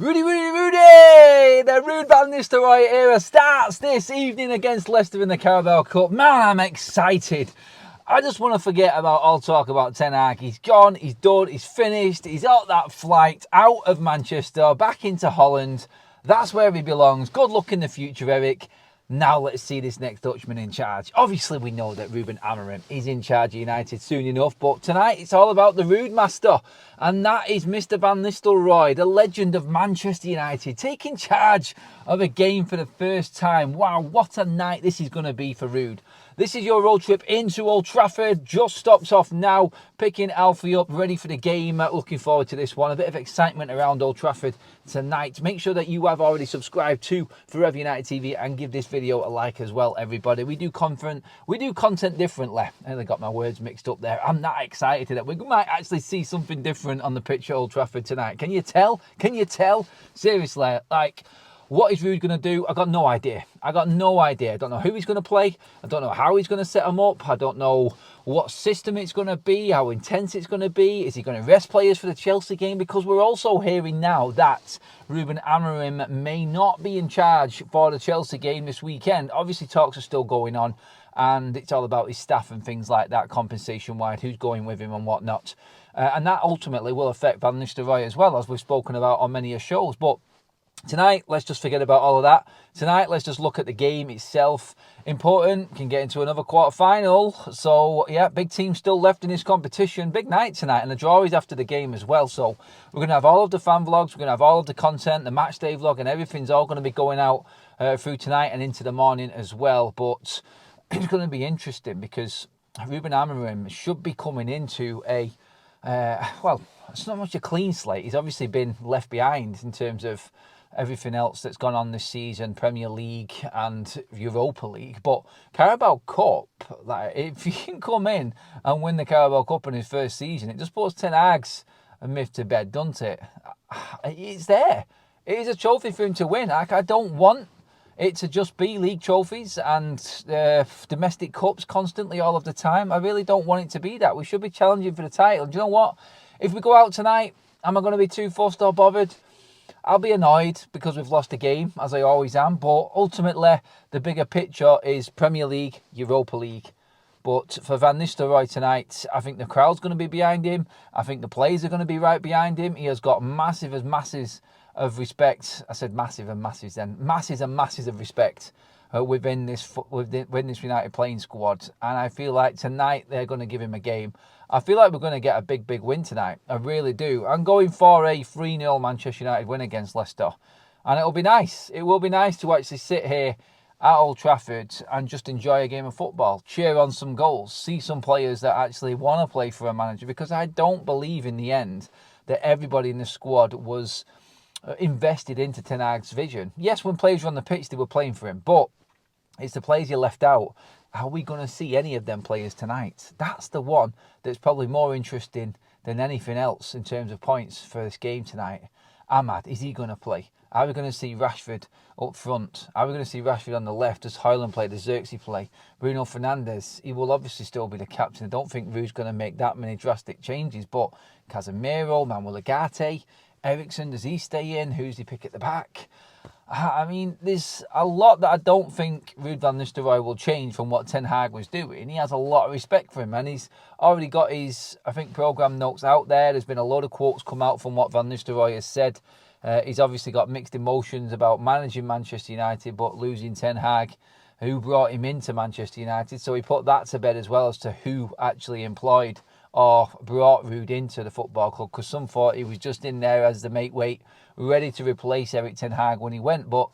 Rudy! The Ruud Van Nistelrooy era starts this evening against Leicester in the Carabao Cup. Man, I'm excited. I just want to forget about all talk about Ten Hag. He's gone, he's done, he's finished. He's out that flight, out of Manchester, back into Holland. That's where he belongs. Good luck in the future, Eric. Now let's see this next Dutchman in charge. Obviously, we know that Ruben Amorim is in charge of United soon enough, but tonight it's all about the Ruud Master, and that is Mr Van Nistelrooy, the legend of Manchester United, taking charge of a game for the first time. Wow, what a night this is going to be for Ruud. This is your road trip into Old Trafford. Just stops off now, picking Alfie up, ready for the game. Looking forward to this one. A bit of excitement around Old Trafford tonight. Make sure that you have already subscribed to Forever United TV and give this video a like as well, everybody. We do content differently. I nearly got my words mixed up there. I'm that excited that we might actually see something different on the pitch at Old Trafford tonight. Can you tell? Can you tell? Seriously, like, what is Ruud going to do? I got no idea. I don't know who he's going to play. I don't know how he's going to set them up. I don't know what system it's going to be, how intense it's going to be. Is he going to rest players for the Chelsea game? Because we're also hearing now that Ruben Amorim may not be in charge for the Chelsea game this weekend. Obviously, talks are still going on, and it's all about his staff and things like that, compensation-wise, who's going with him and whatnot. And that ultimately will affect Van Nistelrooy as well, as we've spoken about on many shows. But tonight, let's just forget about all of that. Tonight, let's just look at the game itself. Important, can get into another quarter-final. So, yeah, big team still left in this competition. Big night tonight, and the draw is after the game as well. So, we're going to have all of the fan vlogs, we're going to have all of the content, the match day vlog, and everything's all going to be going out through tonight and into the morning as well. But it's going to be interesting because Ruben Amorim should be coming into a, well, it's not much a clean slate. He's obviously been left behind in terms of everything else that's gone on this season, Premier League and Europa League. But Carabao Cup, like, if he can come in and win the Carabao Cup in his first season, it just puts Ten Hag's myth to bed, doesn't it? It's there. It is a trophy for him to win. I don't want it to just be league trophies and domestic cups constantly all of the time. I really don't want it to be that. We should be challenging for the title. Do you know what? If we go out tonight, am I going to be too fussed or bothered? I'll be annoyed because we've lost a game, as I always am. But ultimately, the bigger picture is Premier League, Europa League. But for Van Nistelrooy tonight, I think the crowd's going to be behind him. I think the players are going to be right behind him. He has got masses of respect. I said massive and masses then. Masses and masses of respect within this United playing squad. And I feel like tonight they're going to give him a game. I feel like we're going to get a big win tonight. I really do. I'm going for a 3-0 Manchester United win against Leicester. And it'll be nice. It will be nice to actually sit here at Old Trafford and just enjoy a game of football. Cheer on some goals. See some players that actually want to play for a manager. Because I don't believe in the end that everybody in the squad was invested into Ten Hag's vision. Yes, when players were on the pitch, they were playing for him. But it's the players you left out. Are we going to see any of them players tonight? That's the one that's probably more interesting than anything else in terms of points for this game tonight. Ahmad, is he going to play? Are we going to see Rashford up front? Are we going to see Rashford on the left? Does Højlund play? Does Xerxes play? Bruno Fernandes, he will obviously still be the captain. I don't think Ruud's going to make that many drastic changes, but Casemiro, Manuel Ugarte, Eriksen, does he stay in? Who's he pick at the back? I mean, there's a lot that I don't think Ruud Van Nistelrooy will change from what Ten Hag was doing. He has a lot of respect for him, and he's already got his, I think, programme notes out there. There's been a lot of quotes come out from what Van Nistelrooy has said. He's obviously got mixed emotions about managing Manchester United, but losing Ten Hag, who brought him into Manchester United. So he put that to bed as well as to who actually employed or brought Ruud into the football club, because some thought he was just in there as the mate weight, ready to replace Erik Ten Hag when he went. But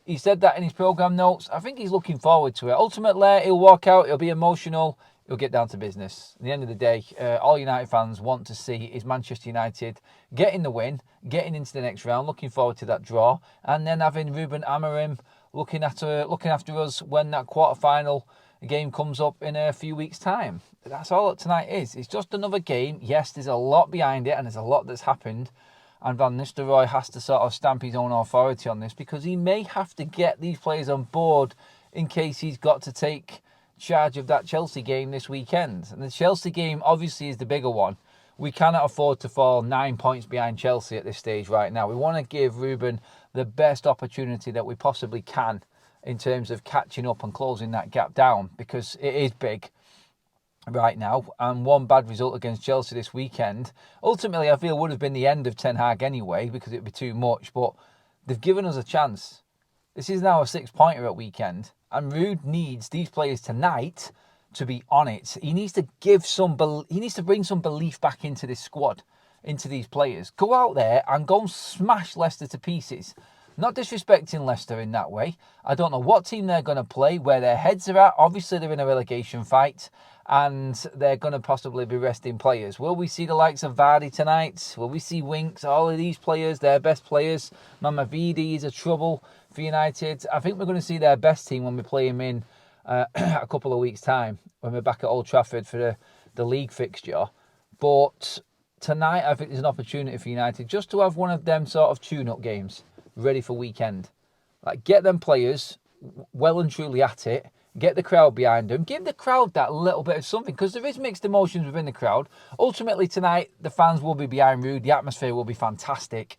he said that in his programme notes. I think he's looking forward to it. Ultimately, he'll walk out, he'll be emotional, he'll get down to business. At the end of the day, all United fans want to see is Manchester United getting the win, getting into the next round, looking forward to that draw, and then having Ruben Amorim looking after us when that quarter-final game comes up in a few weeks' time. That's all that tonight is. It's just another game. Yes, there's a lot behind it and there's a lot that's happened. And Van Nistelrooy has to sort of stamp his own authority on this, because he may have to get these players on board in case he's got to take charge of that Chelsea game this weekend. And the Chelsea game obviously is the bigger one. we cannot afford to fall 9 points behind Chelsea at this stage right now. We want to give Ruben the best opportunity that we possibly can in terms of catching up and closing that gap down, because it is big right now, and one bad result against Chelsea this weekend ultimately I feel would have been the end of Ten Hag anyway, because it would be too much, but they've given us a chance. This is now a 6-pointer at weekend, and Ruud needs these players tonight to be on it. He needs to bring some belief back into this squad, into these players. Go out there and go and smash Leicester to pieces. Not disrespecting Leicester in that way. I don't know what team they're going to play, where their heads are at. Obviously, they're in a relegation fight, and they're going to possibly be resting players. Will we see the likes of Vardy tonight? Will we see Winks? All of these players, their best players. Mama Vidi is a trouble for United. I think we're going to see their best team when we play them in a couple of weeks' time, when we're back at Old Trafford for the league fixture. But tonight, I think there's an opportunity for United just to have one of them sort of tune-up games ready for weekend. Like, get them players well and truly at it, get the crowd behind them, give the crowd that little bit of something, because there is mixed emotions within the crowd. Ultimately tonight, the fans will be behind Ruud, the atmosphere will be fantastic,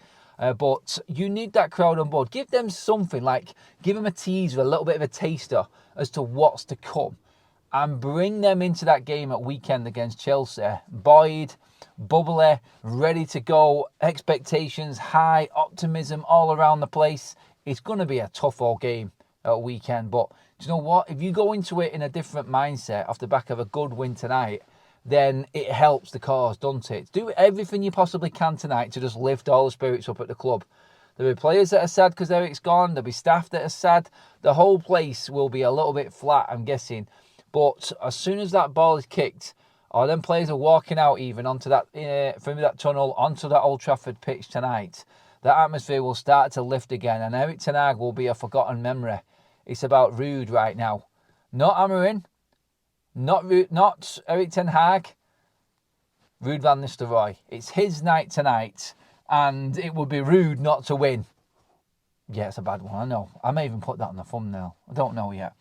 but you need that crowd on board. Give them something, like give them a teaser, a little bit of a taster as to what's to come, and bring them into that game at weekend against Chelsea buoyed, bubbly, ready to go, expectations high, optimism all around the place. It's going to be a tough all game at weekend, but do you know what? If you go into it in a different mindset off the back of a good win tonight, then it helps the cause, doesn't it? Do everything you possibly can tonight to just lift all the spirits up at the club. There'll be players that are sad because Eric's gone. There'll be staff that are sad. The whole place will be a little bit flat, I'm guessing. But as soon as that ball is kicked, or them players are walking out even onto that from that tunnel onto that Old Trafford pitch tonight, the atmosphere will start to lift again, and Eric Ten Hag will be a forgotten memory. It's about Ruud right now, not Amorim, not Eric Ten Hag, Ruud Van Nistelrooy. It's his night tonight, and it would be rude not to win. Yeah, it's a bad one, I know. I may even put that on the thumbnail. I don't know yet.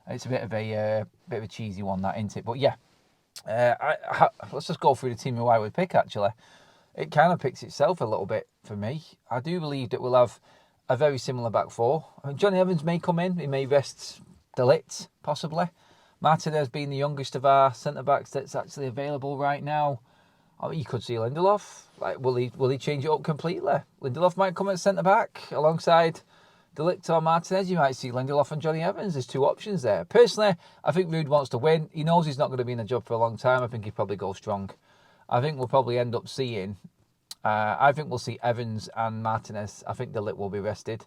It's a bit of a cheesy one, that, isn't it? But yeah. Let's just go through the team who I would pick, actually. It kind of picks itself a little bit for me. I do believe that we'll have a very similar back four. I mean, Johnny Evans may come in. He may rest De Ligt, possibly. Martinez being the youngest of our centre-backs that's actually available right now. I mean, you could see Lindelof. Like, will he change it up completely? Lindelof might come at centre-back alongside De Ligt or Martinez. You might see Lindelof and Johnny Evans. There's two options there. Personally, I think Ruud wants to win. He knows he's not going to be in the job for a long time. I think he'll probably go strong. I think we'll probably end up seeing... I think we'll see Evans and Martinez. I think De Ligt will be rested.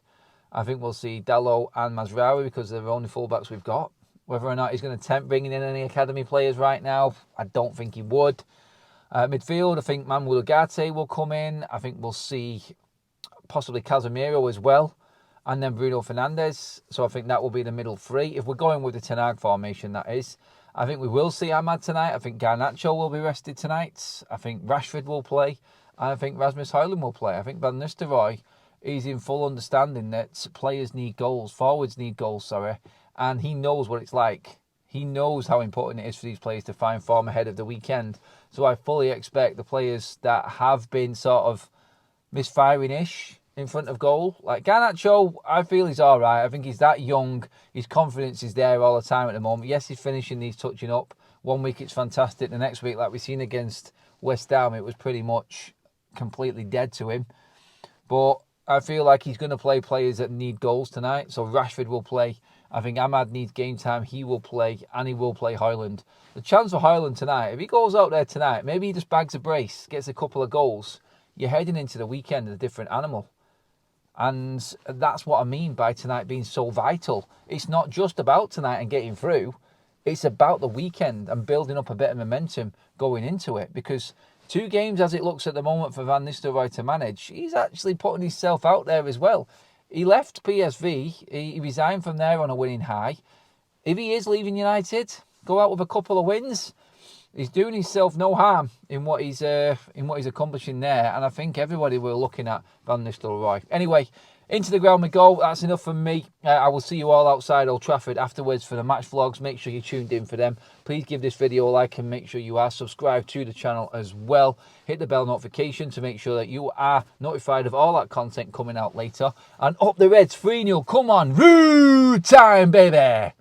I think we'll see Dalot and Mazraoui, because they're the only fullbacks we've got. Whether or not he's going to tempt bringing in any academy players right now, I don't think he would. Midfield, I think Manuel Ugarte will come in. I think we'll see possibly Casemiro as well. And then Bruno Fernandes. So I think that will be the middle three. If we're going with the Ten Hag formation, that is. I think we will see Ahmad tonight. I think Garnacho will be rested tonight. I think Rashford will play. And I think Rasmus Højlund will play. I think Van Nistelrooy is in full understanding that players need goals. Forwards need goals, sorry. And he knows what it's like. He knows how important it is for these players to find form ahead of the weekend. So I fully expect the players that have been sort of misfiring-ish in front of goal. Like Garnacho, I feel he's all right. I think he's that young. His confidence is there all the time at the moment. Yes, he's finishing, he's touching up. 1 week it's fantastic. The next week, like we've seen against West Ham, it was pretty much completely dead to him. But I feel like he's going to play players that need goals tonight. So Rashford will play. I think Ahmad needs game time. He will play, and he will play Højlund. The chance for Højlund tonight, if he goes out there tonight, maybe he just bags a brace, gets a couple of goals, you're heading into the weekend as a different animal. And that's what I mean by tonight being so vital. It's not just about tonight and getting through. It's about the weekend and building up a bit of momentum going into it. Because 2 games as it looks at the moment for Van Nistelrooy to manage, he's actually putting himself out there as well. He left PSV. He resigned from there on a winning high. If he is leaving United, go out with a couple of wins. he's doing himself no harm in what he's accomplishing there, and I think everybody were looking at Van Nistelrooy. Anyway, into the ground we go. That's enough from me. I will see you all outside Old Trafford afterwards for the match vlogs. Make sure you're tuned in for them. Please give this video a like and make sure you are subscribed to the channel as well. Hit the bell notification to make sure that you are notified of all that content coming out later. And up the Reds 3-0. Come on, Ruud time, baby.